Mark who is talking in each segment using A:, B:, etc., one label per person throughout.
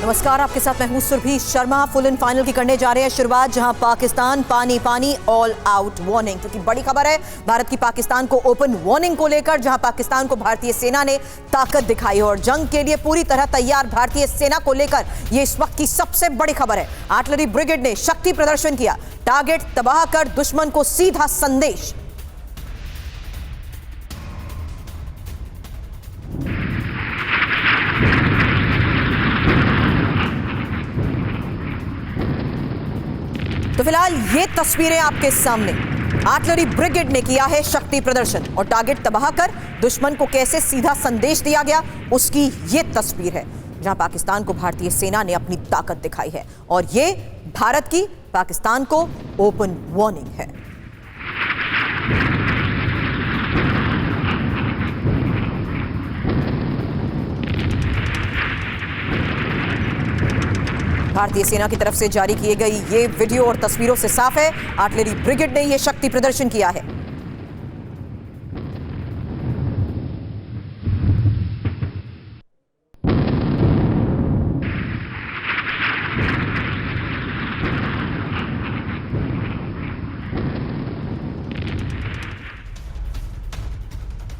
A: नमस्कार, आपके साथ मैं हूं Surabhi Sharma. Full and final की करने जा रहे हैं शुरुआत, जहां पाकिस्तान पानी पानी ऑल आउट वार्निंग, क्योंकि बड़ी खबर है भारत की पाकिस्तान को ओपन वार्निंग को लेकर, जहां पाकिस्तान को भारतीय सेना ने ताकत दिखाई और जंग के लिए पूरी तरह तैयार भारतीय सेना को लेकर ये इस वक्त की सबसे बड़ी खबर है। आर्टिलरी ब्रिगेड ने शक्ति प्रदर्शन किया, टारगेट तबाह कर दुश्मन को सीधा संदेश। तो फिलहाल ये तस्वीरें आपके सामने, आर्टिलरी ब्रिगेड ने किया है शक्ति प्रदर्शन और टारगेट तबाह कर दुश्मन को कैसे सीधा संदेश दिया गया उसकी ये तस्वीर है, जहां पाकिस्तान को भारतीय सेना ने अपनी ताकत दिखाई है और ये भारत की पाकिस्तान को ओपन वार्निंग है। भारतीय सेना की तरफ से जारी किए गई ये वीडियो और तस्वीरों से साफ है, आर्टिलरी ब्रिगेड ने यह शक्ति प्रदर्शन किया है।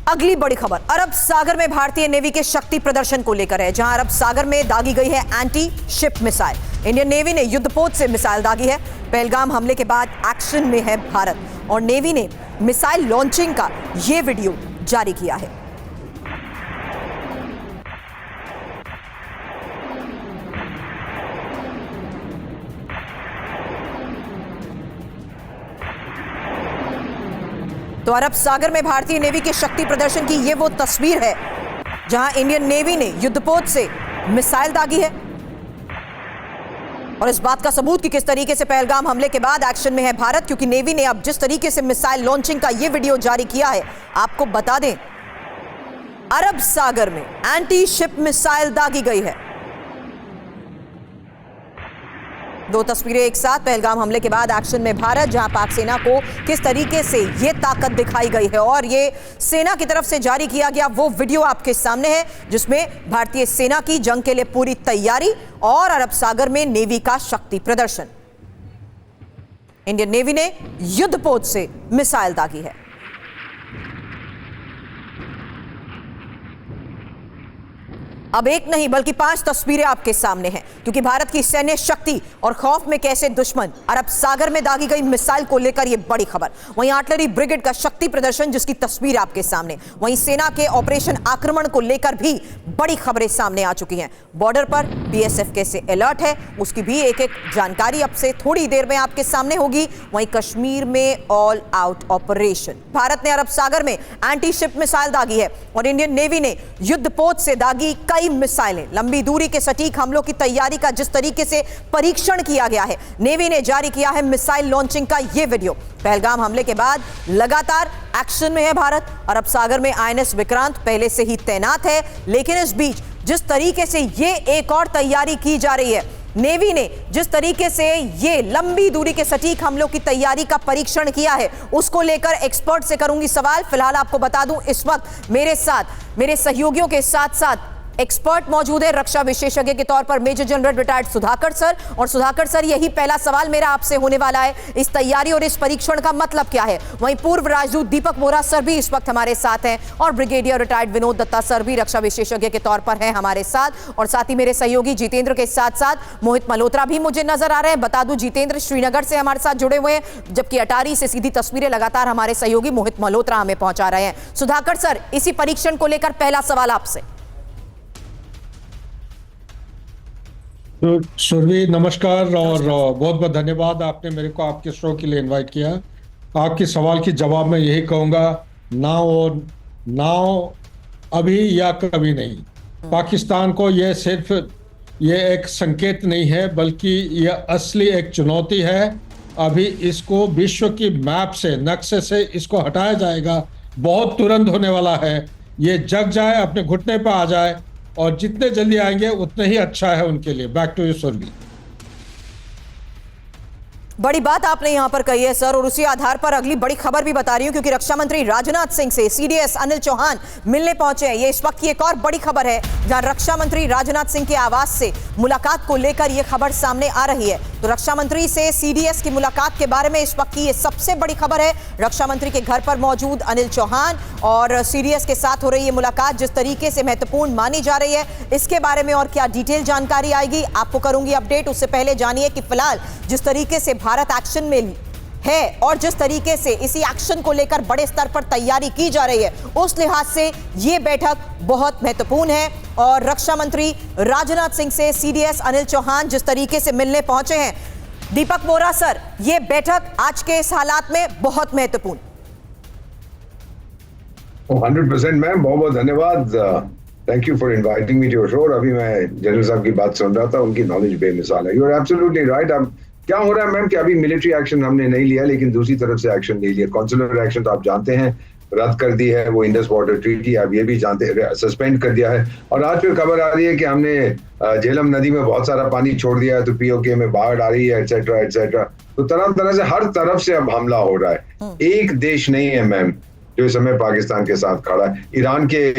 A: अगली बड़ी खबर अरब सागर में भारतीय नेवी के शक्ति प्रदर्शन को लेकर है, जहां अरब सागर में दागी गई है anti ship missile. Indian navy ने युद्धपोत से मिसाइल दागी है। पहलगाम हमले के बाद एक्शन में है भारत और नेवी ने मिसाइल लॉन्चिंग का यह वीडियो जारी किया है। तो अरब सागर में भारतीय नेवी के शक्ति प्रदर्शन की ये वो तस्वीर है, जहां इंडियन नेवी ने युद्धपोत से मिसाइल दागी है और इस बात का सबूत कि किस तरीके से पहलगाम हमले के बाद एक्शन में है भारत, क्योंकि नेवी ने अब जिस तरीके से मिसाइल लॉन्चिंग का ये वीडियो जारी किया है, आपको बता दें अरब सागर में एंटी शिप मिसाइल दागी गई है। दो तस्वीरें एक साथ, पहलगाम हमले के बाद एक्शन में भारत, जहां पाक सेना को किस तरीके से यह ताकत दिखाई गई है और ये सेना की तरफ से जारी किया गया वो वीडियो आपके सामने है, जिसमें भारतीय सेना की जंग के लिए पूरी तैयारी और अरब सागर में नेवी का शक्ति प्रदर्शन। इंडियन नेवी ने युद्धपोत से मिसाइल दागी है। अब एक नहीं बल्कि 5 तस्वीरें आपके सामने हैं, क्योंकि भारत की सैन्य शक्ति और खौफ में कैसे दुश्मन अरब सागर में दागी गई मिसाइल को लेकर यह बड़ी खबर। वहीं आर्टिलरी ब्रिगेड का शक्ति प्रदर्शन जिसकी तस्वीर आपके सामने, वहीं सेना के ऑपरेशन आक्रमण को लेकर भी बड़ी खबरें सामने आ चुकी हैं। बॉर्डर पर बीएसएफ कैसे अलर्ट है उसकी भी एक एक जानकारी अब से थोड़ी देर में आपके सामने होगी। वहीं कश्मीर में ऑल आउट ऑपरेशन, भारत ने अरब सागर में एंटी शिप मिसाइल दागी है और इंडियन नेवी ने युद्धपोत से दागी कई मिसाइलें। लंबी दूरी के सटीक हमलों की तैयारी का जिस तरीके से परीक्षण किया गया है, नेवी ने जारी किया है मिसाइल लॉन्चिंग का यह वीडियो। पहलगाम हमले के बाद लगातार एक्शन में है भारत। अरब सागर में आईएनएस विक्रांत पहले से ही तैनात है, लेकिन इस बीच जिस तरीके से ये एक और तैयारी की जा रही है, नेवी ने जिस तरीके से ये लंबी दूरी के सटीक हमलों की तैयारी का परीक्षण किया है, उसको लेकर एक्सपर्ट से करूंगी सवाल। फिलहाल आपको बता दूं इस वक्त मेरे साथ मेरे सहयोगियों के साथ साथ एक्सपर्ट मौजूद है, रक्षा विशेषज्ञ के तौर पर major general retired Sudhakar sir. और सुधाकर सर, यही पहला सवाल मेरा आपसे होने वाला है, इस तैयारी और इस परीक्षण का मतलब क्या है? वहीं पूर्व राजदूत दीपक बोहरा सर भी इस वक्त हमारे साथ हैं और brigadier retired Vinod Datta sir भी रक्षा विशेषज्ञ के तौर पर हैं हमारे साथ, और साथ ही मेरे सहयोगी जितेंद्र के साथ साथ मोहित मल्होत्रा भी मुझे नजर आ रहे हैं। बता दूं जितेंद्र श्रीनगर से हमारे साथ जुड़े हुए हैं, जबकि अटारी से सीधी तस्वीरें लगातार हमारे सहयोगी मोहित मल्होत्रा हमें पहुंचा रहे हैं। सुधाकर सर, इसी परीक्षण को लेकर पहला सवाल आपसे।
B: तो सुरभि नमस्कार और बहुत बहुत धन्यवाद, आपने मेरे को आपके शो के लिए इनवाइट किया। आपके सवाल के जवाब में यही कहूँगा, नाउ अभी या कभी नहीं। पाकिस्तान को ये सिर्फ ये एक संकेत नहीं है, बल्कि ये असली एक चुनौती है। अभी इसको विश्व की मैप से, नक्शे से इसको हटाया जाएगा, बहुत तुरंत होने वाला है। ये जग जाए, अपने घुटने पर आ जाए, और जितने जल्दी आएंगे उतने ही अच्छा है उनके लिए। Back to you Surabhi.
A: बड़ी बात आपने यहां पर कही है सर, और उसी आधार पर अगली बड़ी खबर भी बता रही हूं, क्योंकि रक्षा मंत्री राजनाथ सिंह से सीडीएस अनिल चौहान मिलने पहुंचे हैं। ये इस वक्त की एक और बड़ी खबर है, जहां रक्षा मंत्री राजनाथ सिंह के आवास से मुलाकात को लेकर यह खबर सामने आ रही है। तो रक्षा मंत्री से सीडीएस की मुलाकात के बारे में इस वक्त की यह सबसे बड़ी खबर है। रक्षा मंत्री के घर पर मौजूद अनिल चौहान और सीडीएस के साथ हो रही है मुलाकात, जिस तरीके से महत्वपूर्ण मानी जा रही है, इसके बारे में और क्या डिटेल जानकारी आएगी आपको करूंगी अपडेट। उससे पहले जानिए कि फिलहाल जिस तरीके से भारत एक्शन में है और जिस तरीके से इसी एक्शन को लेकर बड़े स्तर पर तैयारी की जा रही है, उस लिहाज से यह बैठक बहुत महत्वपूर्ण है। और रक्षा मंत्री राजनाथ सिंह से सीडीएस अनिल चौहान जिस तरीके से मिलने पहुंचे हैं, दीपक बोरा सर, यह बैठक आज के इस हालात में बहुत महत्वपूर्ण।
C: 100% मैम, बहुत बहुत धन्यवाद। Thank you for inviting me to your show. अभी मैं जनरल साहब की बात सुन रहा था, उनकी नॉलेज बेमिसाल है। You are absolutely right. अब क्या हो रहा है मैम कि अभी मिलिट्री एक्शन हमने नहीं लिया, लेकिन दूसरी तरफ से एक्शन नहीं लिया। कॉन्सुलर एक्शन तो आप जानते हैं रद्द कर दी है, वो इंडस वाटर ट्रीटी आप ये भी जानते हैं, सस्पेंड कर दिया है। और आज फिर खबर आ रही है कि हमने झेलम नदी में बहुत सारा पानी छोड़ दिया है, तो पीओके में बाढ़ आ रही है, एटसेट्रा एटसेट्रा। तो तरह तरह से हर तरफ से अब हमला हो रहा है। एक देश नहीं है मैम जो इस समय पाकिस्तान के साथ खड़ा है। ईरान के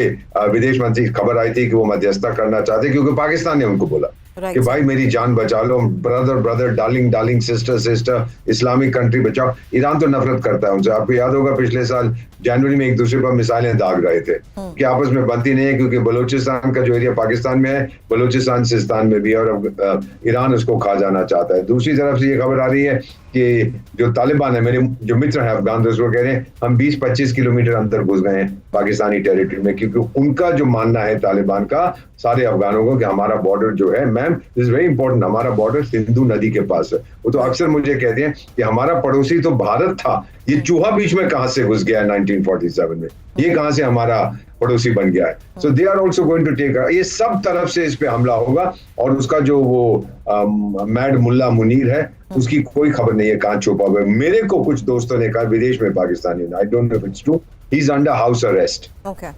C: विदेश मंत्री खबर आई थी कि वो मध्यस्थता करना चाहते, क्योंकि पाकिस्तान ने उनको बोला कि भाई मेरी जान बचा लो, brother brother, darling darling, sister sister, Islamic country बचाओ। ईरान तो नफरत करता है उनसे। आपको याद होगा पिछले साल जनवरी में एक दूसरे पर मिसाइलें दाग रहे थे कि आपस में बनती नहीं है, क्योंकि बलूचिस्तान का जो एरिया पाकिस्तान में है, बलूचिस्तान सिस्तान में भी है, और अब ईरान उसको खा जाना चाहता है। दूसरी तरफ से ये खबर आ रही है कि जो तालिबान है, मेरे जो मित्र हैं अफगान दोस्त, वो कह रहे हैं हम 20-25 किलोमीटर अंदर घुस गए हैं पाकिस्तानी टेरिटरी में, क्योंकि उनका जो मानना है तालिबान का सारे अफगानों को कि हमारा बॉर्डर जो है मैम, इज वेरी इंपॉर्टेंट, हमारा बॉर्डर सिंधु नदी के पास है। वो तो अक्सर मुझे कहते हैं कि हमारा पड़ोसी तो भारत था, ये चूहा बीच में कहां से घुस गया है 1947 में, ये कहां से हमारा पड़ोसी बन गया है। So they are also going to take, ये सब तरफ से इस पे हमला होगा। और उसका जो वो मैड मुल्ला मुनीर है, उसकी कोई खबर नहीं है कहां छुपा हुआ है। मेरे को कुछ दोस्तों ने कहा विदेश में, पाकिस्तानी, आई don't know if it's true, he is under house arrest.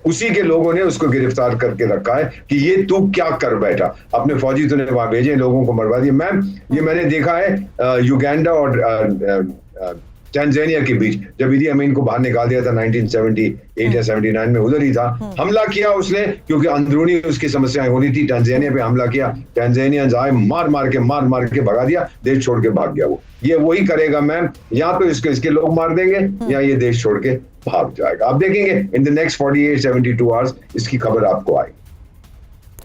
C: उसी के लोगों ने उसको गिरफ्तार करके रखा है कि ये तू क्या कर बैठा, अपने फौजी तूने वहां भेजे, लोगों को मरवा दिया। मैम ये मैंने देखा है युगांडा और टैंजानिया के बीच, जब इदी अमीन को बाहर निकाल दिया था 1978 या 79 में, उधर ही था, हमला किया उसने, क्योंकि अंदरूनी उसकी समस्याएं हो रही थी। टैंजानिया पे हमला किया, टैंजानियंस आए, मार मार के भगा दिया, देश छोड़ के भाग गया। वो ये वही करेगा मैम, या तो इसके लोग मार देंगे या ये देश छोड़ के भाग जाएगा। आप देखेंगे इन द नेक्स्ट 48-72 आवर्स इसकी खबर आपको आएगी।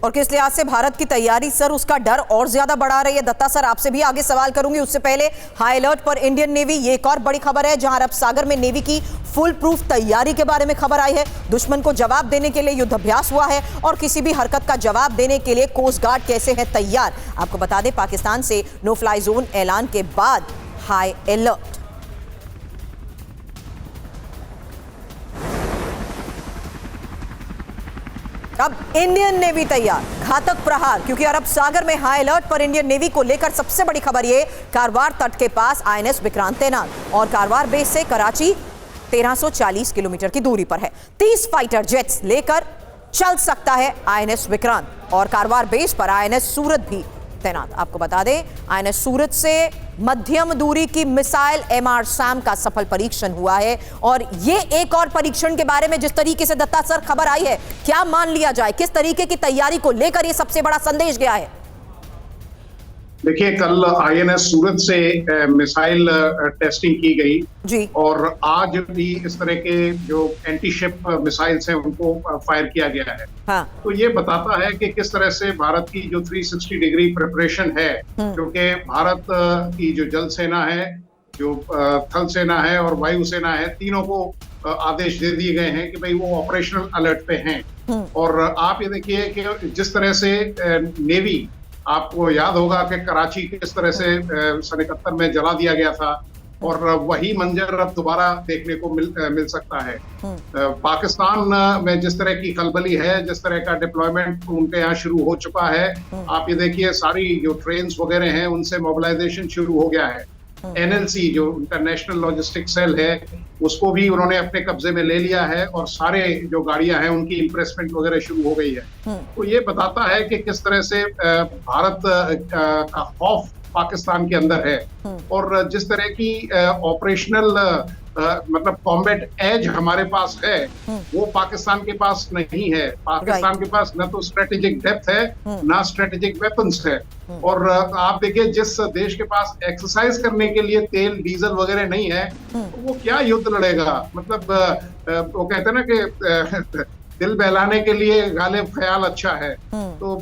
A: और किस लिहाज से भारत की तैयारी सर उसका डर और ज्यादा बढ़ा रही है। दत्ता सर आपसे भी आगे सवाल करूंगी, उससे पहले हाई अलर्ट पर इंडियन नेवी, ये एक और बड़ी खबर है, जहां अरब सागर में नेवी की फुल प्रूफ तैयारी के बारे में खबर आई है। दुश्मन को जवाब देने के लिए युद्धाभ्यास हुआ है और किसी भी हरकत का जवाब देने के लिए कोस्ट गार्ड कैसे है तैयार। आपको बता दें पाकिस्तान से नो फ्लाई जोन ऐलान के बाद हाई अलर्ट। अब इंडियन नेवी तैयार, घातक प्रहार, क्योंकि अरब सागर में हाई अलर्ट पर इंडियन नेवी को लेकर सबसे बड़ी खबर ये, कारवार तट के पास आईएनएस विक्रांत तैनात और कारवार बेस से कराची 1340 किलोमीटर की दूरी पर है। 30 फाइटर जेट्स लेकर चल सकता है आईएनएस विक्रांत और कारवार बेस पर आईएनएस सूरत भी तैनात। आपको बता दें आईएनएस सूरत से मध्यम दूरी की मिसाइल एमआर सैम का सफल परीक्षण हुआ है। और ये एक और परीक्षण के बारे में जिस तरीके से दत्ता सर खबर आई है, क्या मान लिया जाए, किस तरीके की तैयारी को लेकर ये सबसे बड़ा संदेश गया है?
D: देखिए, कल आईएनएस सूरत से मिसाइल टेस्टिंग की गई
A: जी,
D: और आज भी इस तरह के जो एंटी शिप मिसाइल्स हैं उनको फायर किया गया है।
A: हाँ।
D: तो ये बताता है कि किस तरह से भारत की जो 360 डिग्री प्रिपरेशन है, क्योंकि भारत की जो जल सेना है, जो थल सेना है और वायु सेना है, तीनों को आदेश दे दिए गए हैं कि भाई वो ऑपरेशनल अलर्ट पे हैं। और आप ये देखिए कि जिस तरह से नेवी, आपको याद होगा कि कराची किस तरह से सन 71 में जला दिया गया था, और वही मंजर अब दोबारा देखने को मिल सकता है। पाकिस्तान में जिस तरह की खलबली है, जिस तरह का डिप्लॉयमेंट उनके यहाँ शुरू हो चुका है, आप ये देखिए सारी जो ट्रेन्स वगैरह हैं उनसे मोबिलाइजेशन शुरू हो गया है। एनएलसी जो इंटरनेशनल लॉजिस्टिक सेल है, उसको भी उन्होंने अपने कब्जे में ले लिया है और सारे जो गाड़ियां हैं उनकी इम्प्रेसमेंट वगैरह शुरू हो गई है। तो ये बताता है कि किस तरह से भारत का खौफ पाकिस्तान के अंदर है। और जिस तरह की ऑपरेशनल मतलब कॉम्बैट एज हमारे पास है, वो पाकिस्तान के पास नहीं है। पाकिस्तान के पास न तो स्ट्रेटेजिक डेप्थ है, ना स्ट्रेटेजिक वेपन्स है। और आप देखिए, जिस देश के पास एक्सरसाइज करने के लिए तेल डीजल वगैरह नहीं है, तो वो क्या युद्ध लड़ेगा। मतलब वो कहते हैं ना कि दिल बहलाने के लिए गालिब ख्याल अच्छा है। तो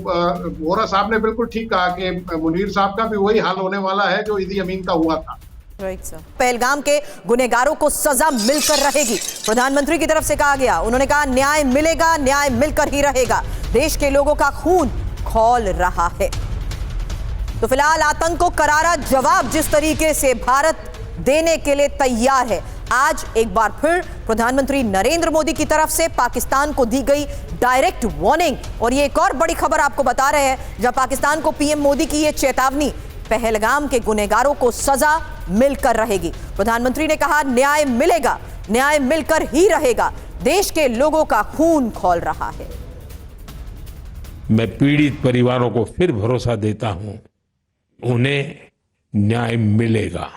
D: वोरा साहब ने बिल्कुल ठीक कहा कि मुनीर साहब का भी वही हाल होने वाला है जो ईदी अमीन का हुआ था।
A: Right sir. पहलगाम के गुनहगारों को सजा मिलकर रहेगी, प्रधानमंत्री की तरफ से कहा गया। उन्होंने कहा न्याय मिलेगा, न्याय मिलकर ही रहेगा। देश के लोगों का खून खौल रहा है। तो फिलहाल आतंक को करारा जवाब जिस तरीके से भारत देने के लिए तैयार है, आज एक बार फिर प्रधानमंत्री नरेंद्र मोदी की तरफ से पाकिस्तान को दी गई डायरेक्ट वार्निंग। और ये एक और बड़ी खबर आपको बता रहे हैं, जब पाकिस्तान को पीएम मोदी की ये चेतावनी, पहलगाम के गुनहगारों को सजा मिलकर रहेगी। प्रधानमंत्री ने कहा न्याय मिलेगा, न्याय मिलकर ही रहेगा। देश के लोगों का खून खौल रहा है।
E: मैं पीड़ित परिवारों को फिर भरोसा देता हूं, उन्हें न्याय मिलेगा,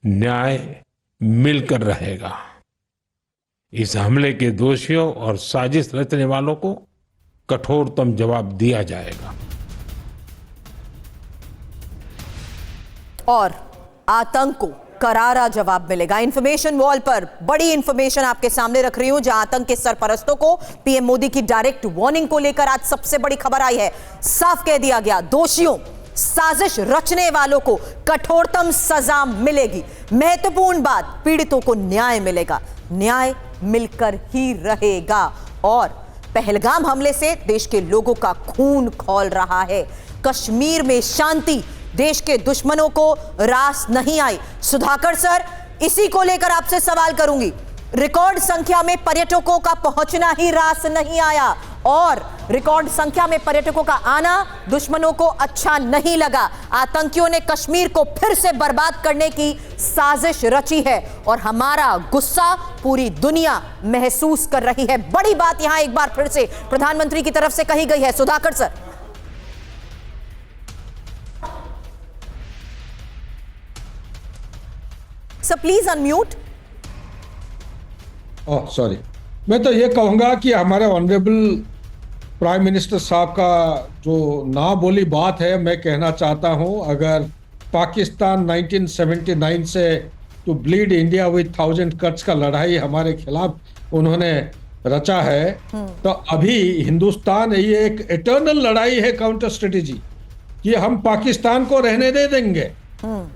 E: न्याय मिलकर रहेगा। इस हमले के दोषियों और साजिश रचने वालों को कठोरतम जवाब दिया जाएगा।
A: और आतंक को करारा जवाब मिलेगा। इंफॉर्मेशन वॉल पर बड़ी इंफॉर्मेशन आपके सामने रख रही हूं, जहां आतंक के सरपरस्तों को पीएम मोदी की डायरेक्ट वार्निंग को लेकर आज सबसे बड़ी खबर आई है। साफ कह दिया गया, दोषियों, साजिश रचने वालों को कठोरतम सजा मिलेगी। महत्वपूर्ण बात, पीड़ितों को न्याय मिलेगा, न्याय मिलकर ही रहेगा। और पहलगाम हमले से देश के लोगों का खून खौल रहा है। कश्मीर में शांति, देश के दुश्मनों को रास नहीं आई। सुधाकर सर, इसी को लेकर आपसे सवाल करूंगी। रिकॉर्ड संख्या में पर्यटकों का पहुंचना ही रास नहीं आया, और रिकॉर्ड संख्या में पर्यटकों का आना दुश्मनों को अच्छा नहीं लगा। आतंकियों ने कश्मीर को फिर से बर्बाद करने की साजिश रची है, और हमारा गुस्सा पूरी दुनिया महसूस कर रही है। बड़ी बात यहां एक बार फिर से प्रधानमंत्री की तरफ से कही गई है। Sudhakar sir. Sir please unmute.
B: Oh sorry, मैं तो ये कहूंगा कि हमारे ऑनरेबल प्राइम मिनिस्टर साहब का जो ना बोली बात है, मैं कहना चाहता हूं, अगर पाकिस्तान 1979 से to bleed India with 1000 cuts का लड़ाई हमारे खिलाफ उन्होंने रचा है, तो अभी हिंदुस्तान, ये एक इटर्नल लड़ाई है, काउंटर स्ट्रेटेजी, कि हम पाकिस्तान को रहने दे देंगे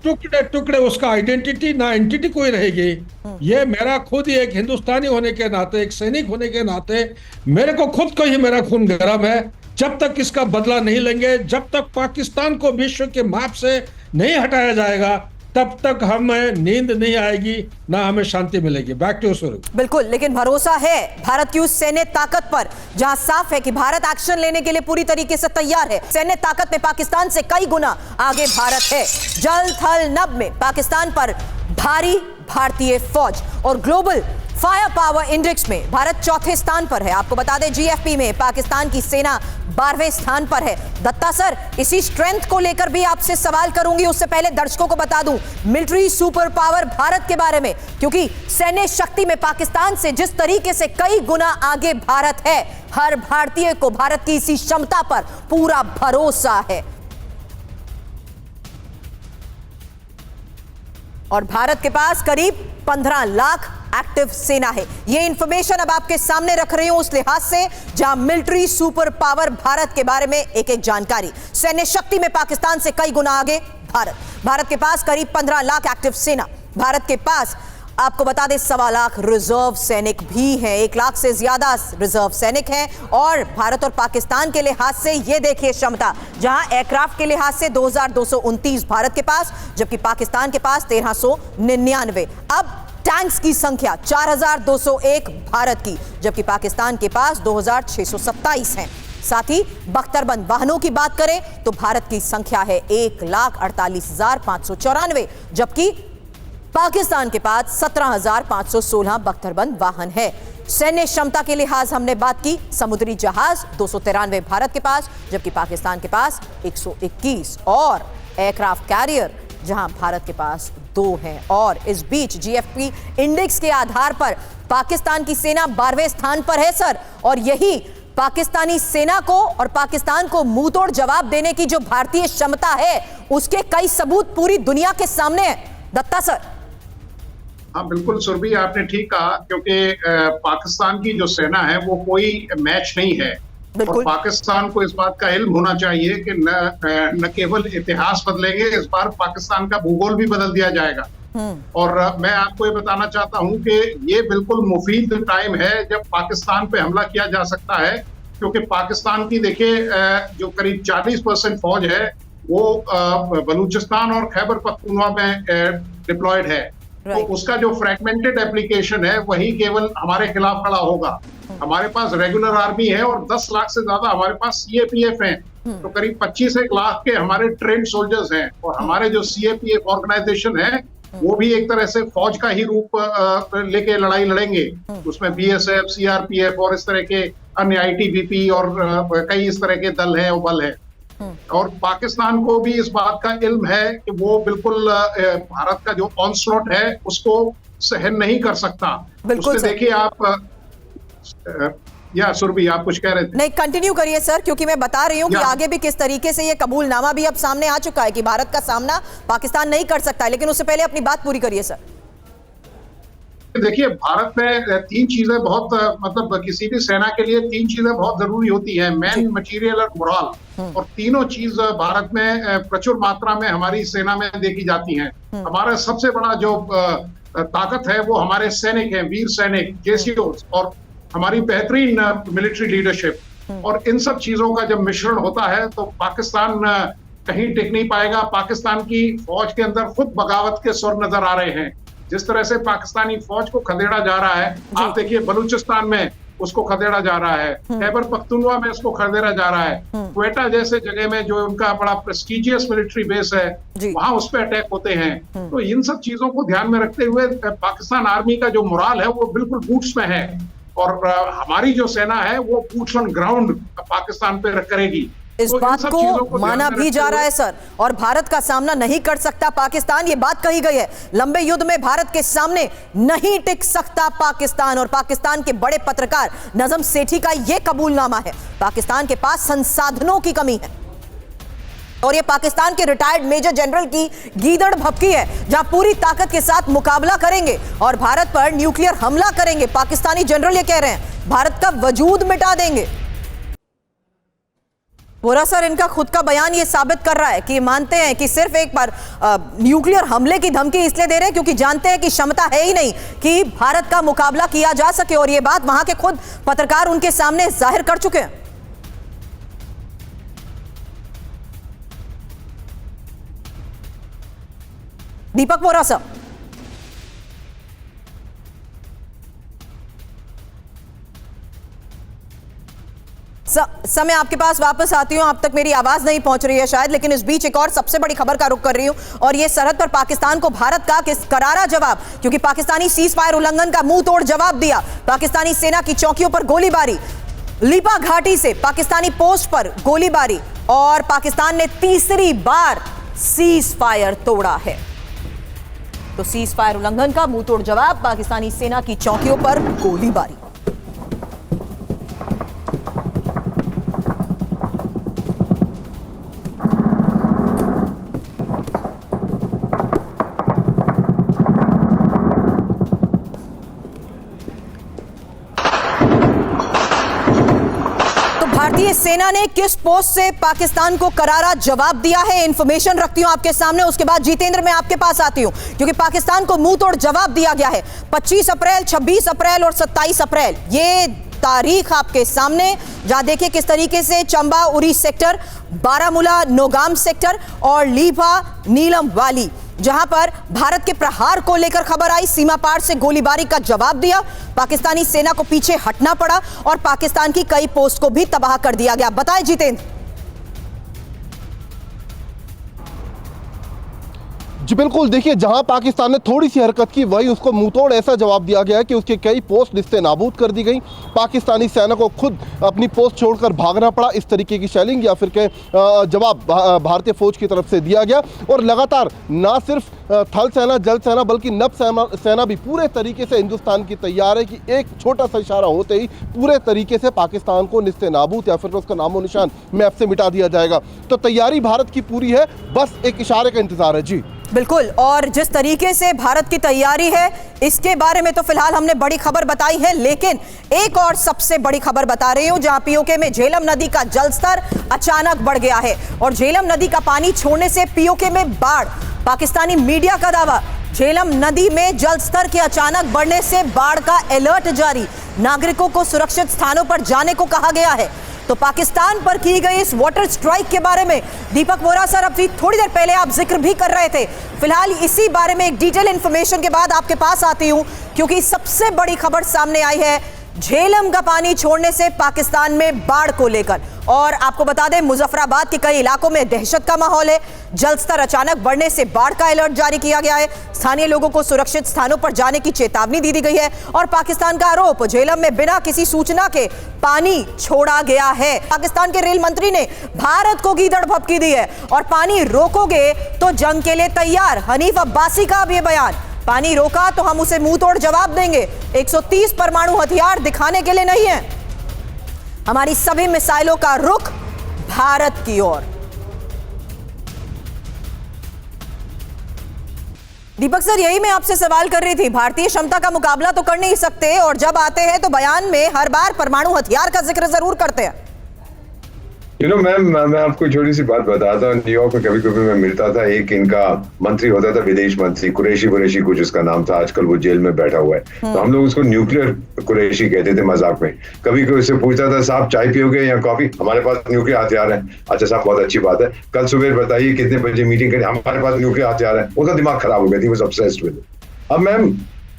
B: टुकड़े टुकड़े, उसका आइडेंटिटी ना एंटिटी कोई रहेगी। ये मेरा खुद ही एक हिंदुस्तानी होने के नाते, एक सैनिक होने के नाते, मेरे को खुद को ही मेरा खून गर्म है। जब तक इसका बदला नहीं लेंगे, जब तक पाकिस्तान को विश्व के मैप से नहीं हटाया जाएगा, तब तक हमें नींद नहीं आएगी, ना हमें शांति मिलेगी। बैक टू स्वरूप।
A: बिल्कुल, लेकिन भरोसा है भारत की उस सैन्य ताकत पर, जहां साफ है कि भारत एक्शन लेने के लिए पूरी तरीके से तैयार है। सैन्य ताकत में पाकिस्तान से कई गुना आगे भारत है। जल थल नभ में पाकिस्तान पर भारी भारतीय फौज, और ग्लोबल फायर पावर इंडेक्स में भारत चौथे स्थान पर है। आपको बता दें, जीएफपी में पाकिस्तान की सेना 12वें स्थान पर है। दत्ता सर, इसी स्ट्रेंथ को लेकर भी आपसे सवाल करूंगी। उससे पहले दर्शकों को बता दूं मिलिट्री सुपर पावर भारत के बारे में, क्योंकि सैन्य शक्ति में पाकिस्तान से जिस तरीके से कई गुना आगे भारत है, हर भारतीय को भारत की इसी क्षमता पर पूरा भरोसा है। और भारत के पास करीब 15 लाख एक्टिव सेना है। यह इंफॉर्मेशन अब आपके सामने रख रही हूं उस लिहाज से जहां मिलिट्री सुपर पावर भारत के बारे में एक एक जानकारी। सैन्य शक्ति में पाकिस्तान से कई गुना आगे भारत के पास करीब 15 लाख एक्टिव सेना। भारत के पास आपको बता दें 1.25 लाख रिजर्व सैनिक भी हैं। 1 लाख से ज्यादा रिजर्व सैनिक हैं। और भारत और पाकिस्तान के लिहाज से ये देखिए क्षमता, जहां एयरक्राफ्ट के लिहाज से 2229 भारत के पास, जबकि पाकिस्तान के पास 1399। अब टैंक्स की संख्या 4201 भारत की, जबकि पाकिस्तान के पास 2627 हैं। साथ ही बख्तरबंद वाहनों की बात करें तो भारत की संख्या है 1,48,594, जबकि पाकिस्तान के पास 17,516 बख्तरबंद वाहन है। सैन्य क्षमता के लिहाज हमने बात की, समुद्री जहाज 293 भारत के पास, जबकि पाकिस्तान के पास 121। और एयरक्राफ्ट कैरियर, जहां भारत के पास 2 हैं। और इस बीच जीएफपी इंडेक्स के आधार पर पाकिस्तान की सेना 12वें स्थान पर है सर, और यही पाकिस्तानी सेना को और पाकिस्तान को मुंहतोड़ जवाब देने की जो भारतीय क्षमता है, उसके कई सबूत पूरी दुनिया के सामने है। दत्ता सर।
D: हाँ बिल्कुल सुरभि, आपने ठीक कहा, क्योंकि पाकिस्तान की जो सेना है वो कोई मैच नहीं है। और पाकिस्तान को इस बात का इल्म होना चाहिए कि न केवल इतिहास बदलेंगे, इस बार पाकिस्तान का भूगोल भी बदल दिया जाएगा। और मैं आपको ये बताना चाहता हूं कि ये बिल्कुल मुफीद टाइम है जब पाकिस्तान पे हमला किया जा सकता है, क्योंकि पाकिस्तान की देखिए जो करीब 40% फौज है वो बलूचिस्तान और खैबर पख्तूनख्वा में डिप्लॉयड है। तो उसका जो फ्रैगमेंटेड एप्लीकेशन है वही केवल हमारे खिलाफ खड़ा होगा। हमारे पास रेगुलर आर्मी है और 10 लाख से ज्यादा हमारे पास सीएपीएफ हैं, तो करीब 25-1 लाख के हमारे ट्रेंड सोल्जर्स हैं। और हमारे जो सीएपीएफ ऑर्गेनाइजेशन है वो भी एक तरह से फौज का ही रूप लेके लड़ाई लड़ेंगे। उसमें बीएसएफ, सीआरपीएफ और इस तरह के अन्य आईटीबीपी और कई इस तरह के दल है, बल है। और पाकिस्तान को भी इस बात का इल्म है कि वो बिल्कुल भारत का जो ऑनस्लॉट है उसको सहन नहीं कर सकता। उसमें देखिए आप या सुरभि, आप कुछ कह रहे थे?
A: नहीं, कंटिन्यू करिए सर, क्योंकि मैं बता रही हूं कि आगे भी किस तरीके से ये कबूलनामा भी अब सामने आ चुका है कि भारत का सामना पाकिस्तान नहीं कर सकता है। लेकिन उससे पहले अपनी बात पूरी करिए सर।
D: देखिए, भारत में 3 चीजें बहुत मतलब किसी भी सेना के लिए 3 चीजें बहुत जरूरी होती है, मैन, मटीरियल और मोरल। और तीनों चीज भारत में प्रचुर मात्रा में हमारी सेना में देखी जाती हैं। हमारा सबसे बड़ा जो ताकत है वो हमारे सैनिक हैं, वीर सैनिक, जेसीओस, और हमारी बेहतरीन मिलिट्री लीडरशिप। और इन सब चीजों का जब मिश्रण होता है तो पाकिस्तान कहीं टिक नहीं पाएगा। पाकिस्तान की फौज के अंदर खुद बगावत के सुर नजर आ रहे हैं। जिस तरह से पाकिस्तानी फौज को खदेड़ा जा रहा है, आप देखिए बलूचिस्तान में उसको खदेड़ा जा रहा है, खैबर पख्तूनख्वा में उसको खदेड़ा जा रहा है, क्वेटा जैसे जगह में जो उनका बड़ा प्रेस्टिजियस मिलिट्री बेस है वहां उस पर अटैक होते हैं। तो इन सब चीजों को ध्यान में रखते हुए पाकिस्तान आर्मी का जो मोराल है वो बिल्कुल बूट्स में है। और हमारी जो सेना है वो बूट्स ऑन ग्राउंड पाकिस्तान पे करेगी।
A: इस
D: तो
A: बात को माना भी जा रहा है सर, और भारत का सामना नहीं कर सकता पाकिस्तान, ये बात कही गई है। लंबे युद्ध में भारत के सामने नहीं टिक सकता पाकिस्तान। और पाकिस्तान के बड़े पत्रकार नजम सेठी का ये कबूलनामा है। पाकिस्तान के पास संसाधनों की कमी है, और ये पाकिस्तान के रिटायर्ड मेजर जनरल की गीदड़ भपकी है, जहां पूरी ताकत के साथ मुकाबला करेंगे और भारत पर न्यूक्लियर हमला करेंगे। पाकिस्तानी जनरल ये कह रहे हैं भारत का वजूद मिटा देंगे। वोरा सर, इनका खुद का बयान ये साबित कर रहा है कि मानते हैं कि सिर्फ एक बार न्यूक्लियर हमले की धमकी इसलिए दे रहे हैं क्योंकि जानते हैं कि क्षमता है ही नहीं कि भारत का मुकाबला किया जा सके। और ये बात वहां के खुद पत्रकार उनके सामने जाहिर कर चुके हैं। दीपक वोरा सर। मैं आपके पास वापस आती हूं। अब तक मेरी आवाज नहीं पहुंच रही है शायद, लेकिन इस बीच एक और सबसे बड़ी खबर का रुख कर रही हूं, और यह सरहद पर पाकिस्तान को भारत का किस करारा जवाब, क्योंकि पाकिस्तानी सीज फायर उल्लंघन का मुंह तोड़ जवाब दिया। पाकिस्तानी सेना की चौकियों पर गोलीबारी, लीपा घाटी से पाकिस्तानी पोस्ट पर गोलीबारी, और पाकिस्तान ने तीसरी बार सीज फायर तोड़ा है। तो सीज फायर उल्लंघन का मुंह तोड़ जवाब, पाकिस्तानी सेना की चौकियों पर गोलीबारी। भारतीय सेना ने किस पोस्ट से पाकिस्तान को करारा जवाब दिया है, इंफॉर्मेशन रखती हूं आपके सामने। उसके बाद जितेंद्र मैं आपके पास आती हूं, क्योंकि पाकिस्तान को मुंह तोड़ जवाब दिया गया है। 25 अप्रैल, 26 अप्रैल और 27 अप्रैल ये तारीख आपके सामने, जहां देखिए किस तरीके से चंबा उरी सेक्टर, बारामूला नौगाम सेक्टर और लीभा नीलम वाली, जहां पर भारत के प्रहार को लेकर खबर आई, सीमा पार से गोलीबारी का जवाब दिया। पाकिस्तानी सेना को पीछे हटना पड़ा और पाकिस्तान की कई पोस्ट को भी तबाह कर दिया गया। बताएं जितेंद्र।
F: जी बिल्कुल, देखिए जहां पाकिस्तान ने थोड़ी सी हरकत की वही उसको मुंहतोड़ ऐसा जवाब दिया गया है कि उसकी कई पोस्ट निस्ते नाबूद कर दी गई। पाकिस्तानी सेना को खुद अपनी पोस्ट छोड़कर भागना पड़ा, इस तरीके की शेलिंग या फिर के जवाब भारतीय फौज की तरफ से दिया गया। और लगातार ना सिर्फ थल सेना, जल सेना, बल्कि नभ सेना भी पूरे तरीके से हिंदुस्तान की तैयार है कि एक छोटा सा इशारा होते ही पूरे तरीके से पाकिस्तान को निस्ते नाबूद या फिर उसका नामो निशान मैप से मिटा दिया जाएगा। तो तैयारी भारत की पूरी है, बस एक इशारे का इंतजार है। जी
A: बिल्कुल, और जिस तरीके से भारत की तैयारी है इसके बारे में तो फिलहाल हमने बड़ी खबर बताई है, लेकिन एक और सबसे बड़ी खबर बता रही हूं जहां पीओके में झेलम नदी का जलस्तर अचानक बढ़ गया है और झेलम नदी का पानी छोड़ने से पीओके में बाढ़। पाकिस्तानी मीडिया का दावा, झेलम नदी में जलस्तर के अचानक बढ़ने से बाढ़ का अलर्ट जारी, नागरिकों को सुरक्षित स्थानों पर जाने को कहा गया है। तो पाकिस्तान पर की गई इस वाटर स्ट्राइक के बारे में दीपक वोरा सर अभी थोड़ी देर पहले आप जिक्र भी कर रहे थे। फिलहाल इसी बारे में एक डिटेल इंफॉर्मेशन के बाद आपके पास आती हूं, क्योंकि सबसे बड़ी खबर सामने आई है झेलम का पानी छोड़ने से पाकिस्तान में बाढ़ को लेकर। और आपको बता दें, मुजफ्फराबाद के कई इलाकों में दहशत का माहौल है, जलस्तर अचानक बढ़ने से बाढ़ का अलर्ट जारी किया गया है, स्थानीय लोगों को सुरक्षित स्थानों पर जाने की चेतावनी दी गई है और पाकिस्तान का आरोप, झेलम में बिना किसी सूचना के पानी छोड़ा गया है। पाकिस्तान के रेल मंत्री ने भारत को गीदड़ भभकी दी है और पानी रोकोगे तो जंग के लिए तैयार, हनीफ अब्बासी का अब यह बयान, पानी रोका तो हम उसे मुंह तोड़ जवाब देंगे, 130 परमाणु हथियार दिखाने के लिए नहीं है, हमारी सभी मिसाइलों का रुख भारत की ओर। दीपक सर, यही मैं आपसे सवाल कर रही थी, भारतीय क्षमता का मुकाबला तो कर नहीं सकते और जब आते हैं तो बयान में हर बार परमाणु हथियार का जिक्र जरूर करते हैं।
C: मैम, मैं आपको छोटी सी बात बताता हूँ। न्यूयॉर्क में कभी कभी मैं मिलता था, एक इनका मंत्री होता था, विदेश मंत्री, कुरैशी कुछ उसका नाम था, आजकल वो जेल में बैठा हुआ है। तो हम लोग उसको न्यूक्लियर कुरैशी कहते थे मजाक में। कभी कोई उससे पूछता था, साहब चाय पियोगे या कॉफी? हमारे पास न्यूक्लियर हथियार है। अच्छा साहब, बहुत अच्छी बात है, कल सुबह बताइए कितने बजे मीटिंग करें? हमारे पास न्यूक्लियर हथियार है। उसका दिमाग खराब हो गया थी, वो ऑब्सेस्ड विद इट। अब मैम,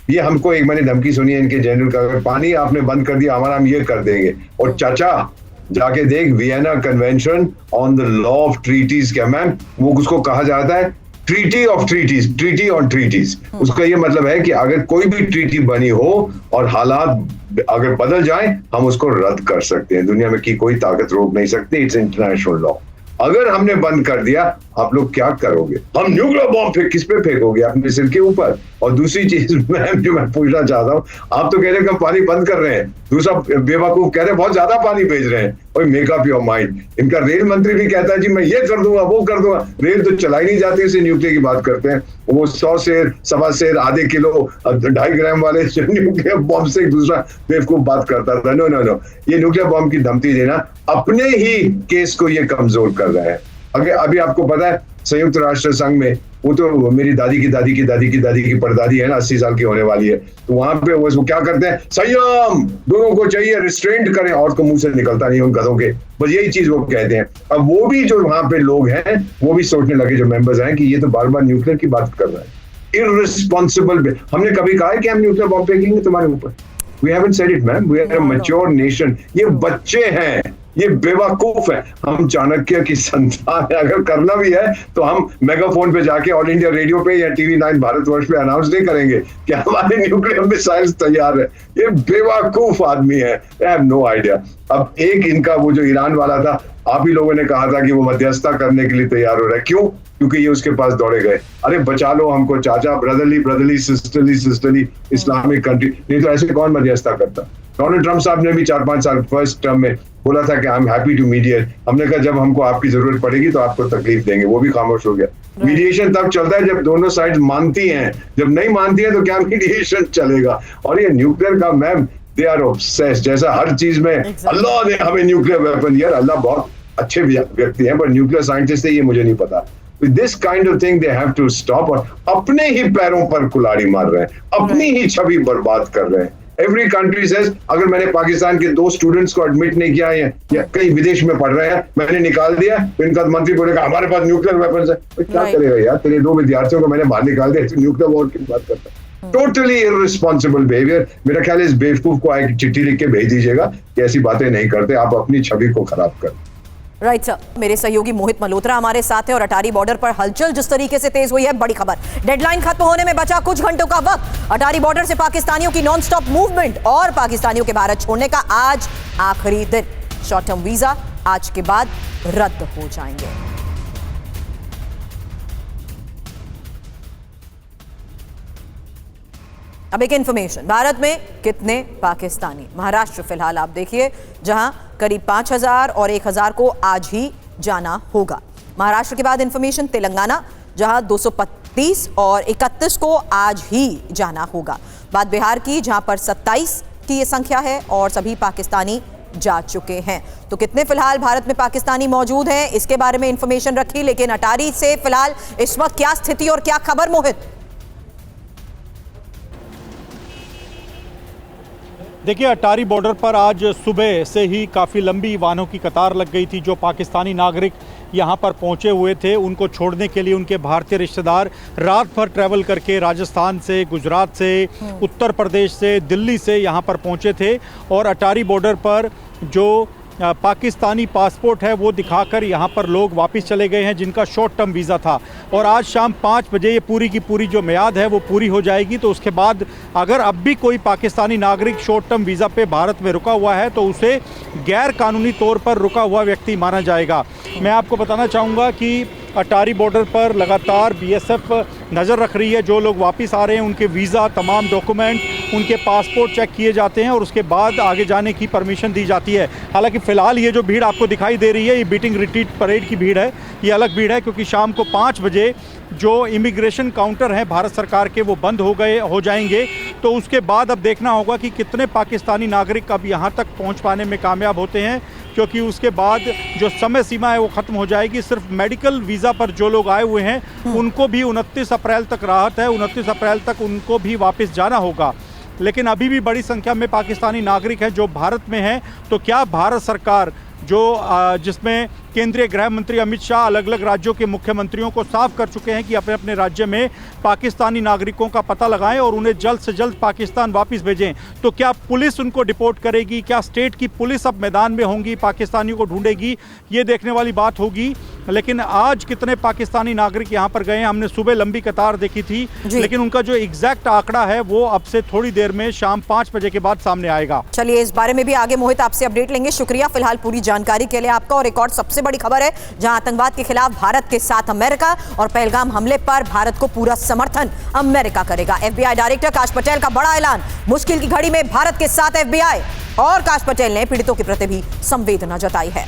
C: ये हमको एक मैंने धमकी सुनी है इनके जनरल का, पानी आपने बंद कर दिया हमारा, हम ये कर देंगे। और चाचा जाके देख, Vienna convention on the law of treaties, क्या मैम वो उसको कहा जाता है treaty of treaties, treaty on treaties. उसका ये मतलब है कि अगर कोई भी ट्रीटी बनी हो और हालात अगर बदल जाए, हम उसको रद्द कर सकते हैं, दुनिया में की कोई ताकत रोक नहीं सकती, इट्स इंटरनेशनल लॉ। अगर हमने बंद कर दिया, आप लोग क्या करोगे? हम न्यूक्लियर बॉम्ब किस पे फेंकोगे? अपने सिर के ऊपर। और दूसरी चीज मैं पूछना चाहता हूँ, आप तो कह रहे हैं कि हम पानी बंद कर रहे हैं, दूसरा बेवकूफ कह रहे हैं बहुत ज्यादा पानी भेज रहे हैं। और मेक अप योर माइंड। इनका रेल मंत्री भी कहता है जी मैं ये कर दूंगा, वो कर दूंगा। रेल तो चलाई नहीं जाती, इसे न्यूक्लियर की बात करते हैं। वो 100 शेर, 1.25 शेर, आधे किलो, 2.5 ग्राम वाले न्यूक्लियर बॉम्ब से एक दूसरा बेवकूफ बात करता था। नो नो नो, ये न्यूक्लियर बॉम्ब की धमकी देना अपने ही केस को ये कमजोर कर रहा है। अगर अभी आपको पता है संयुक्त राष्ट्र संघ में, वो तो मेरी दादी की दादी की दादी की दादी की परदादी है ना, 80 साल की होने वाली है, तो वहां पे वो क्या करते हैं, संयम दोनों को चाहिए, रिस्ट्रेंट करें, और को मुंह से निकलता नहीं उन गधों के, बस यही चीज वो कहते हैं। अब वो भी जो वहां पे लोग हैं वो भी सोचने लगे, जो मेंबर्स हैं, कि ये तो बार बार न्यूक्लियर की बात कर रहा है, इररिस्पॉन्सिबल। हमने कभी कहा है कि हम न्यूक्लियर बॉम्ब फेंकेंगे तुम्हारे ऊपर? We haven't said it, man. We are a mature nation. ये बच्चे हैं, ये बेवकूफ है। हम चाणक्य की संतान है। अगर करना भी है तो हम मेगाफोन पे जाके ऑल इंडिया रेडियो पे या टीवी 9 भारतवर्ष पे अनाउंस नहीं करेंगे कि हमारे न्यूक्लियर मिसाइल्स तैयार है। ये बेवकूफ आदमी है, I have no idea। अब एक इनका वो जो ईरान वाला था, आप ही लोगों ने कहा था कि वो मध्यस्थता करने के लिए तैयार हो रहा है। क्यों? क्योंकि ये उसके पास दौड़े गए, अरे बचा लो हमको चाचा, brotherly brotherly sisterly Islamic country, नहीं तो ऐसे कौन मध्यस्थता करता? डोनाल्ड ट्रंप साहब ने भी 4-5 साल फर्स्ट टर्म में बोला था कि I am happy to mediate. हमने कहा जब हमको आपकी जरूरत पड़ेगी तो आपको तकलीफ देंगे, वो भी खामोश हो गया। मीडिएशन तब चलता है जब दोनों साइड मानती हैं, जब नहीं मानती है तो क्या मीडिएशन चलेगा? और ये न्यूक्लियर का मैम, दे आर ऑब्सेस्ड, जैसा हर चीज में अल्लाह ने हमें न्यूक्लियर वेपन दिया। अल्लाह बहुत अच्छे व्यक्ति हैं, पर न्यूक्लियर साइंटिस्ट है ये मुझे नहीं पता। This kind of thing they have to stop. और अपने ही पैरों पर कुल्हाड़ी मार रहे हैं, अपनी ही छवि बर्बाद कर रहे हैं। एवरी कंट्री सेज, अगर मैंने पाकिस्तान के 2 स्टूडेंट्स को एडमिट नहीं किया है या कहीं विदेश में पढ़ रहे हैं, मैंने निकाल दिया, तो इनका मंत्री बोलेगा हमारे पास न्यूक्लियर वेपन्स है। तो क्या करेगा यार? तेरे 2 विद्यार्थियों को मैंने बाहर निकाल दिया, तो न्यूक्लियर वॉर की बात करता है। Totally irresponsible behaviour. मेरा ख्याल है इस बेवकूफ को एक चिट्ठी लिख के भेज दीजिएगा कि ऐसी बातें नहीं करते, आप अपनी छवि को खराब कर।
A: राइट सर, मेरे सहयोगी मोहित मल्होत्रा हमारे साथ है और अटारी बॉर्डर पर हलचल जिस तरीके से तेज हुई है, बड़ी खबर। डेडलाइन खत्म होने में बचा कुछ घंटों का वक्त। अटारी बॉर्डर से पाकिस्तानियों की नॉनस्टॉप मूवमेंट और पाकिस्तानियों के भारत छोड़ने का आज आखिरी दिन। शॉर्ट टर्म वीजा आज के बाद रद्द हो जाएंगे। अब एक इंफॉर्मेशन, भारत में कितने पाकिस्तानी? महाराष्ट्र फिलहाल आप देखिए, जहां करीब 5000 और 1000 को आज ही जाना होगा। महाराष्ट्र के बाद इंफॉर्मेशन तेलंगाना, जहां 235 और 31 को आज ही जाना होगा। बात बिहार की, जहां पर 27 की ये संख्या है और सभी पाकिस्तानी जा चुके हैं। तो कितने फिलहाल भारत में पाकिस्तानी मौजूद हैं, इसके बारे में इंफॉर्मेशन रखी। लेकिन अटारी से फिलहाल इस वक्त क्या स्थिति और क्या खबर मोहित?
G: देखिए, अटारी बॉर्डर पर आज सुबह से ही काफ़ी लंबी वाहनों की कतार लग गई थी। जो पाकिस्तानी नागरिक यहाँ पर पहुँचे हुए थे, उनको छोड़ने के लिए उनके भारतीय रिश्तेदार रात भर ट्रैवल करके राजस्थान से, गुजरात से, उत्तर प्रदेश से, दिल्ली से यहाँ पर पहुँचे थे। और अटारी बॉर्डर पर जो पाकिस्तानी पासपोर्ट है वो दिखाकर यहाँ पर लोग वापस चले गए हैं, जिनका शॉर्ट टर्म वीज़ा था। और आज शाम 5 बजे ये पूरी की पूरी जो मियाद है वो पूरी हो जाएगी। तो उसके बाद अगर अब भी कोई पाकिस्तानी नागरिक शॉर्ट टर्म वीज़ा पे भारत में रुका हुआ है तो उसे गैर कानूनी तौर पर रुका हुआ व्यक्ति माना जाएगा। मैं आपको बताना चाहूँगा कि अटारी बॉर्डर पर लगातार बीएसएफ नज़र रख रही है। जो लोग वापस आ रहे हैं उनके वीज़ा, तमाम डॉक्यूमेंट, उनके पासपोर्ट चेक किए जाते हैं और उसके बाद आगे जाने की परमिशन दी जाती है। हालांकि फ़िलहाल ये जो भीड़ आपको दिखाई दे रही है, ये बीटिंग रिट्रीट परेड की भीड़ है। ये अलग भीड़ है क्योंकि शाम को 5 बजे जो इमिग्रेशन काउंटर हैं भारत सरकार के वो बंद हो जाएंगे। तो उसके बाद अब देखना होगा कि कितने पाकिस्तानी नागरिक अब यहाँ तक पहुँच पाने में कामयाब होते हैं, क्योंकि उसके बाद जो समय सीमा है वो ख़त्म हो जाएगी। सिर्फ मेडिकल वीज़ा पर जो लोग आए हुए हैं उनको भी 29 अप्रैल तक राहत है। 29 अप्रैल तक उनको भी वापस जाना होगा। लेकिन अभी भी बड़ी संख्या में पाकिस्तानी नागरिक हैं जो भारत में हैं। तो क्या भारत सरकार, जो जिसमें केंद्रीय गृह मंत्री अमित शाह अलग अलग राज्यों के मुख्यमंत्रियों को साफ कर चुके हैं कि अपने अपने राज्य में पाकिस्तानी नागरिकों का पता लगाएं और उन्हें जल्द से जल्द पाकिस्तान वापस भेजें, तो क्या पुलिस उनको डिपोर्ट करेगी? क्या स्टेट की पुलिस अब मैदान में होंगी, पाकिस्तानियों को ढूंढेगी? ये देखने वाली बात होगी। लेकिन आज कितने पाकिस्तानी नागरिक यहाँ पर गए हैं? हमने सुबह लंबी कतार देखी थी, लेकिन उनका जो एग्जैक्ट आंकड़ा है वो अब से थोड़ी देर में शाम 5 बजे के बाद सामने आएगा।
A: चलिए, इस बारे में भी आगे मोहित आपसे अपडेट लेंगे। शुक्रिया फिलहाल पूरी जानकारी के लिए आपका। और एक और सबसे बड़ी खबर है, जहां आतंकवाद के खिलाफ भारत के साथ अमेरिका और पहलगाम हमले पर भारत को पूरा समर्थन अमेरिका करेगा। एफबीआई डायरेक्टर काश पटेल का बड़ा ऐलान, मुश्किल की घड़ी में भारत के साथ एफबीआई। और काश पटेल ने पीड़ितों के प्रति भी संवेदना जताई है।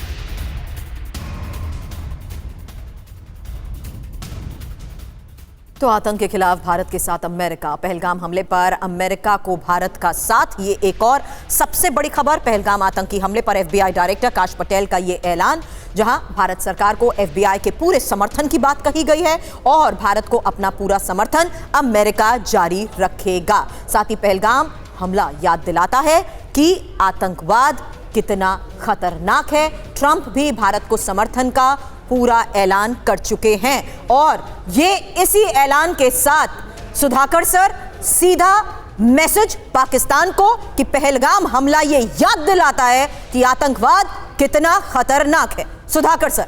A: तो आतंक के खिलाफ भारत के साथ अमेरिका, पहलगाम हमले पर अमेरिका को भारत का साथ, ये एक और सबसे बड़ी खबर। पहलगाम आतंकी हमले पर एफबीआई डायरेक्टर काश पटेल का ये ऐलान, जहां भारत सरकार को एफबीआई के पूरे समर्थन की बात कही गई है और भारत को अपना पूरा समर्थन अमेरिका जारी रखेगा। साथ ही पहलगाम हमला याद दिलाता है कि आतंकवाद कितना खतरनाक है। ट्रंप भी भारत को समर्थन का पूरा ऐलान कर चुके हैं। और ये इसी ऐलान के साथ सुधाकर सर, सीधा मैसेज पाकिस्तान को कि पहलगाम हमला ये याद दिलाता है कि आतंकवाद कितना खतरनाक है। सुधाकर सर।